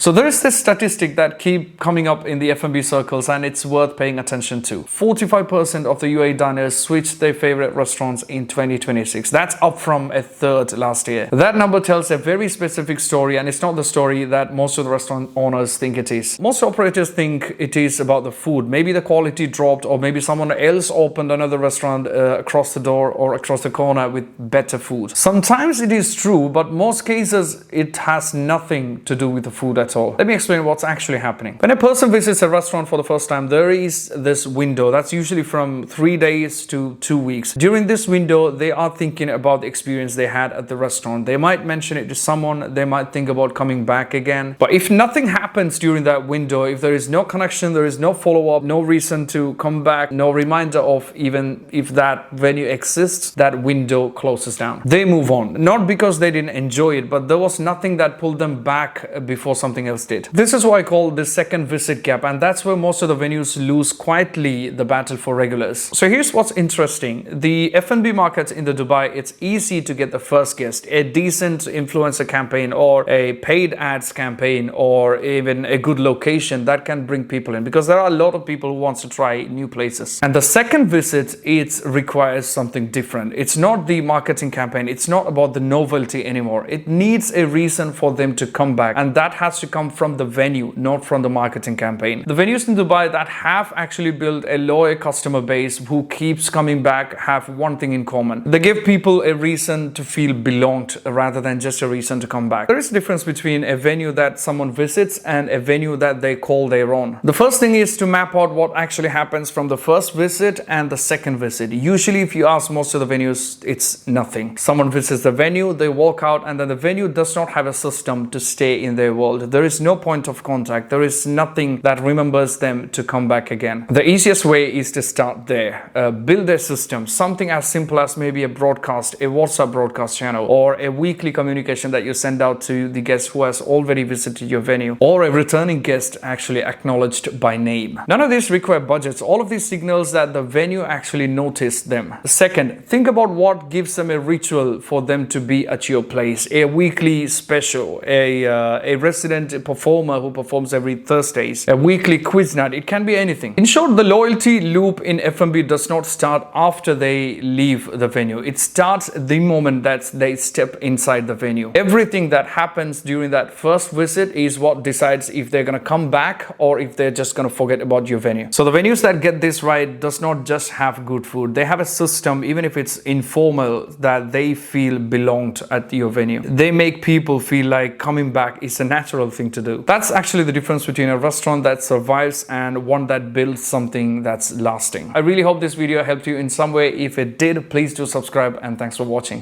So there is this statistic that keep coming up in the F&B circles, and it's worth paying attention to. 45% of the UAE diners switched their favorite restaurants in 2026. That's up from a third last year. That number tells a very specific story, and it's not the story that most of the restaurant owners think it is. Most operators think it is about the food. Maybe the quality dropped, or maybe someone else opened another restaurant across the door or across the corner with better food. Sometimes it is true, but most cases it has nothing to do with the food at all. Let me explain what's actually happening. When a person visits a restaurant for the first time, there is this window that's usually from 3 days to 2 weeks. During this window, they are thinking about the experience they had at the restaurant. They might mention it to someone, they might think about coming back again. But if nothing happens during that window, if there is no connection, there is no follow-up, no reason to come back, no reminder of even if that venue exists, that window closes down. They move on. Not because they didn't enjoy it, but there was nothing that pulled them back before something else did. This is what I call the second visit gap, and that's where most of the venues lose quietly the battle for regulars. So here's what's interesting. The F&B market in the Dubai, it's easy to get the first guest. A decent influencer campaign or a paid ads campaign or even a good location that can bring people in, because there are a lot of people who want to try new places. And the second visit, it requires something different. It's not the marketing campaign. It's not about the novelty anymore. It needs a reason for them to come back, and that has to come from the venue, not from the marketing campaign. The venues in Dubai that have actually built a loyal customer base who keeps coming back have one thing in common. They give people a reason to feel belonged rather than just a reason to come back. There is a difference between a venue that someone visits and a venue that they call their own. The first thing is to map out what actually happens from the first visit and the second visit. Usually, if you ask most of the venues, it's nothing. Someone visits the venue, they walk out, and then the venue does not have a system to stay in their world. There is no point of contact. There is nothing that remembers them to come back again. The easiest way is to start there. Build a system, something as simple as maybe a broadcast, a WhatsApp broadcast channel, or a weekly communication that you send out to the guest who has already visited your venue, or a returning guest actually acknowledged by name. None of these require budgets. All of these signals that the venue actually noticed them. Second, think about what gives them a ritual for them to be at your place. A weekly special, a resident performer who performs every Thursdays, a weekly quiz night. It can be anything. In short, the loyalty loop in F&B does not start after they leave the venue. It starts the moment that they step inside the venue. Everything that happens during that first visit is what decides if they're going to come back or if they're just going to forget about your venue. So the venues that get this right does not just have good food. They have a system, even if it's informal, that they feel belonged at your venue. They make people feel like coming back is a natural thing to do. That's actually the difference between a restaurant that survives and one that builds something that's lasting. I really hope this video helped you in some way. If it did, please do subscribe, and thanks for watching.